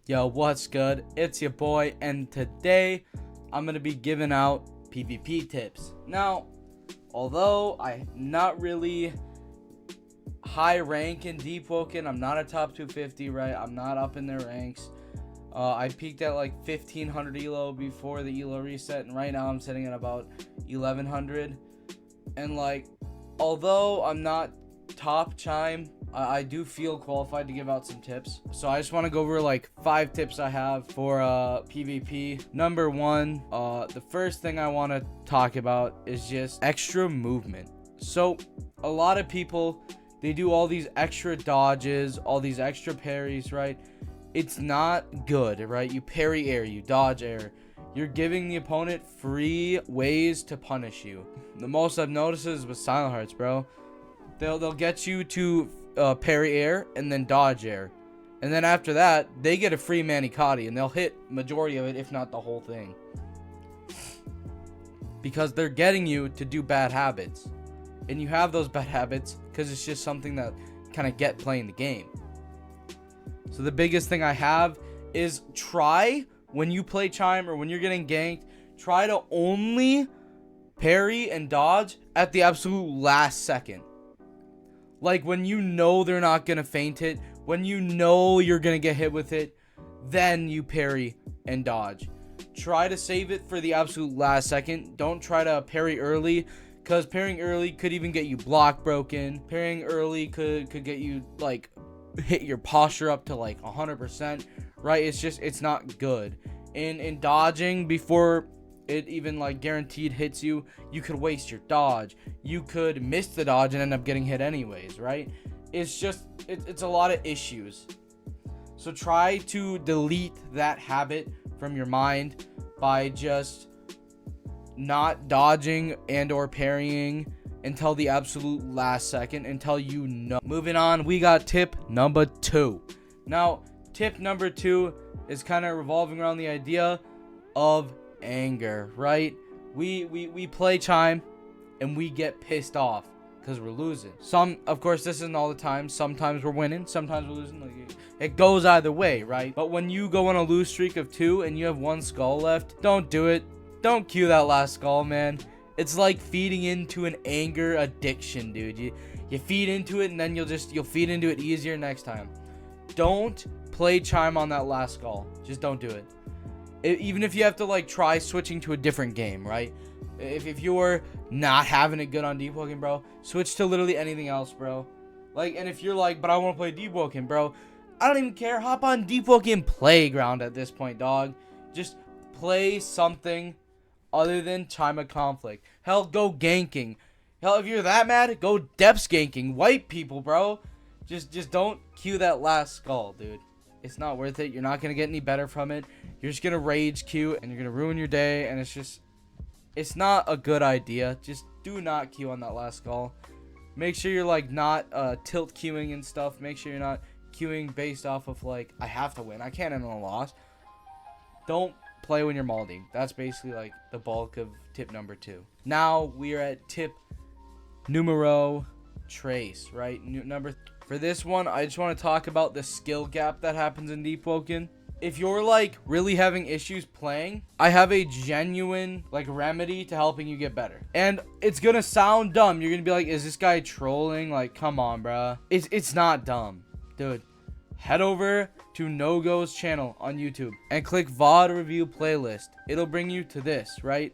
Yo, what's good? It's your boy, and today I'm going to be giving out PvP tips. Now, although I'm not really high rank in Deepwoken, I'm not a top 250, right? I'm not up in their ranks. I peaked at like 1500 elo before the elo reset, and right now I'm sitting at about 1100. And like, although I'm not top chime, I do feel qualified to give out some tips. So I just want to go over like 5 tips I have for PvP. Number 1, the first thing I want to talk about is just extra movement. So a lot of people, they do all these extra dodges, all these extra parries, right? It's not good, right? You parry air, you dodge air. You're giving the opponent free ways to punish you. The most I've noticed is with Silent Hearts, bro. They'll get you to parry air and then dodge air. And then after that, they get a free Manikati, and they'll hit majority of it, if not the whole thing. Because they're getting you to do bad habits. And you have those bad habits because it's just something that kind of get playing the game. So the biggest thing I have is try, when you play chime or when you're getting ganked, try to only parry and dodge at the absolute last second. Like when you know they're not going to feint it, when you know you're going to get hit with it, then you parry and dodge. Try to save it for the absolute last second. Don't try to parry early, because parrying early could even get you block broken. Parrying early could get you like hit your posture up to like 100%, right? It's not good. In dodging before it even like guaranteed hits you, you could waste your dodge. You could miss the dodge and end up getting hit anyways, right? It's a lot of issues. So try to delete that habit from your mind by just not dodging and or parrying until the absolute last second, until you know. Moving on, we got tip number 2. Now, tip number 2 is kind of revolving around the idea of anger, right? We play chime and we get pissed off because we're losing. Of course, this isn't all the time. Sometimes we're winning, sometimes we're losing. Like, it goes either way, right? But when you go on a lose streak of 2 and you have 1 skull left, don't do it. Don't queue that last skull, man. It's like feeding into an anger addiction, dude. You feed into it and then you'll feed into it easier next time. Don't play chime on that last skull. Just don't do it. Even if you have to like try switching to a different game, right? If you're not having it good on Deepwoken, bro, switch to literally anything else, bro. Like, and if you're like, but I want to play Deepwoken, bro, I don't even care. Hop on Deepwoken Playground at this point, dog. Just play something other than Chime of Conflict. Hell, go ganking. Hell, if you're that mad, go depths ganking. Wipe people, bro. Just don't queue that last skull, dude. It's not worth it. You're not going to get any better from it. You're just going to rage queue, and you're going to ruin your day, and it's not a good idea. Just do not queue on that last skull. Make sure you're, like, not tilt queuing and stuff. Make sure you're not queuing based off of, like, I have to win. I can't end on a loss. Don't play when you're malding. That's basically, like, the bulk of tip number 2. Now, we are at tip numero trace, right? For this one, I just want to talk about the skill gap that happens in Deepwoken. If you're like really having issues playing, I have a genuine like remedy to helping you get better. And it's gonna sound dumb. You're gonna be like, is this guy trolling? Like, come on, bruh. It's not dumb, dude. Head over to NoGo's channel on YouTube and click VOD review playlist. It'll bring you to this, right?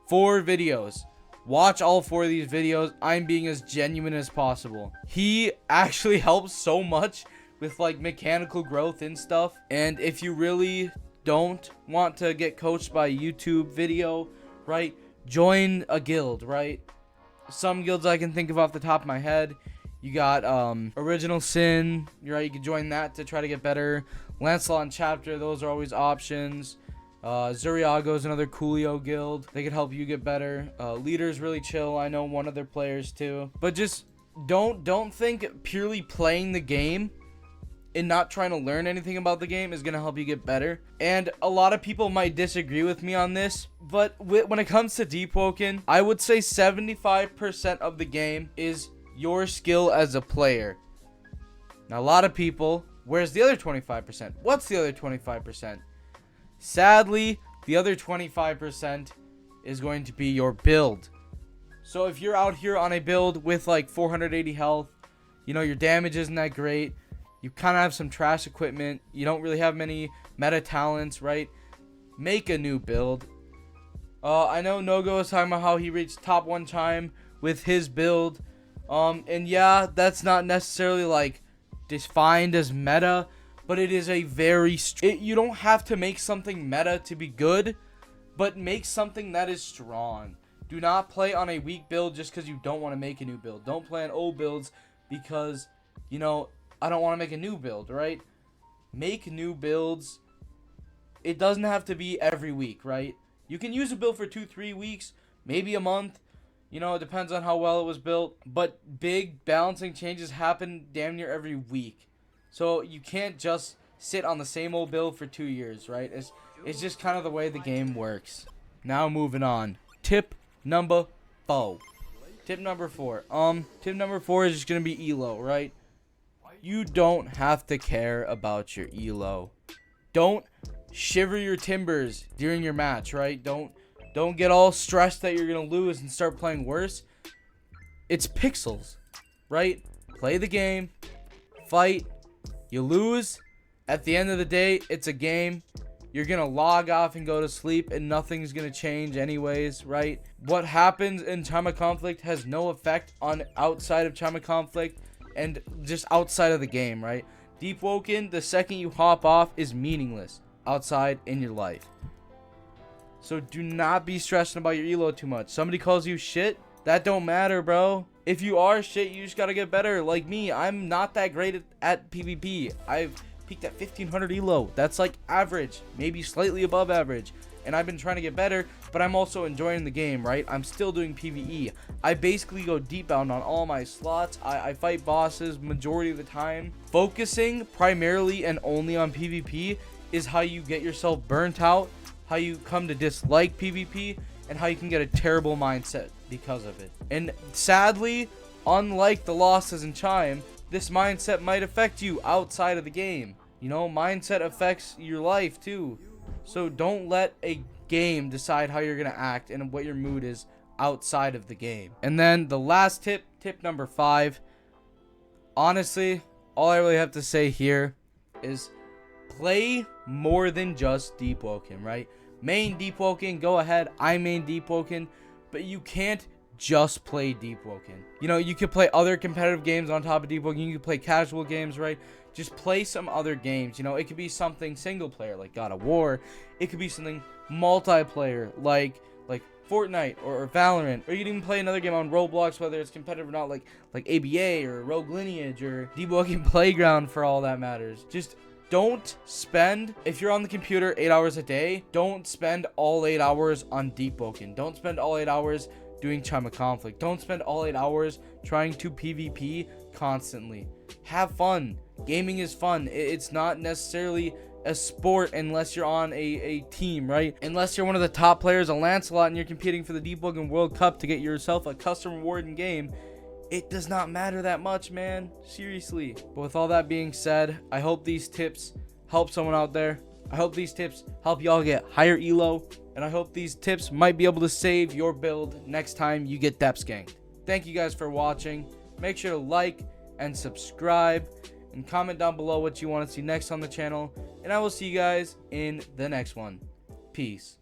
4 videos. Watch all 4 of these videos. I'm being as genuine as possible. He actually helps so much with like mechanical growth and stuff. And if you really don't want to get coached by a YouTube video, right, join a guild, right? Some guilds I can think of off the top of my head. You got Original Sin, right? You can join that to try to get better. Lancelot and Chapter, those are always options. Zuriago is another Coolio guild. They could help you get better. Leader's really chill. I know one of their players too. But just don't think purely playing the game and not trying to learn anything about the game is going to help you get better. And a lot of people might disagree with me on this, but when it comes to Deepwoken, I would say 75% of the game is your skill as a player. Now, a lot of people Where's the other 25%? What's the other 25%? Sadly, the other 25% is going to be your build. So if you're out here on a build with like 480 health, you know, your damage isn't that great, you kind of have some trash equipment, you don't really have many meta talents, right? Make a new build. I know Nogo was talking about how he reached top 1 time with his build. And yeah, that's not necessarily like defined as meta, but it is a very you don't have to make something meta to be good, but make something that is strong. Do not play on a weak build just because you don't want to make a new build. Don't play on old builds because, you know, I don't want to make a new build, right? Make new builds. It doesn't have to be every week, right? You can use a build for 2-3 weeks, maybe a month. You know, it depends on how well it was built. But big balancing changes happen damn near every week. So you can't just sit on the same old build for 2 years, right? It's just kind of the way the game works. Now moving on. Tip number 4. Tip number 4. Tip number 4 is just going to be elo, right? You don't have to care about your elo. Don't shiver your timbers during your match, right? Don't get all stressed that you're going to lose and start playing worse. It's pixels, right? Play the game. Fight. You lose. At the end of the day, it's a game. You're going to log off and go to sleep and nothing's going to change anyways, right? What happens in time of conflict has no effect on outside of time of conflict and just outside of the game, right? Deepwoken, the second you hop off, is meaningless outside in your life. So do not be stressing about your elo too much. Somebody calls you shit, that don't matter, bro. If you are shit, you just gotta get better. Like me, I'm not that great at PvP. I've peaked at 1500 elo. That's like average, maybe slightly above average. And I've been trying to get better, but I'm also enjoying the game, right? I'm still doing PvE. I basically go deep bound on all my slots. I fight bosses majority of the time. Focusing primarily and only on PvP is how you get yourself burnt out, how you come to dislike PvP, and how you can get a terrible mindset because of it. And sadly, unlike the losses in Chime, this mindset might affect you outside of the game. You know, mindset affects your life too. So don't let a game decide how you're going to act and what your mood is outside of the game. And then the last tip, tip number 5. Honestly, all I really have to say here is play more than just Deepwoken, right? Main Deepwoken, go ahead. I main Deepwoken, but you can't just play Deepwoken. You know, you could play other competitive games on top of Deepwoken. You could play casual games, right? Just play some other games. You know, it could be something single player like God of War. It could be something multiplayer like Fortnite or Valorant. Or you can even play another game on Roblox, whether it's competitive or not, like ABA or Rogue Lineage or Deepwoken Playground for all that matters. Just don't spend, if you're on the computer 8 hours a day, don't spend all 8 hours on Deepwoken. Don't spend all 8 hours doing Chime of Conflict. Don't spend all 8 hours trying to PvP constantly. Have fun. Gaming is fun. It's not necessarily a sport unless you're on a team, right? Unless you're one of the top players of Lancelot and you're competing for the Deepwoken World Cup to get yourself a custom reward in game, it does not matter that much, man. Seriously. But with all that being said, I hope these tips help someone out there. I hope these tips help y'all get higher elo. And I hope these tips might be able to save your build next time you get depth ganked. Thank you guys for watching. Make sure to like and subscribe and comment down below what you want to see next on the channel. And I will see you guys in the next one. Peace.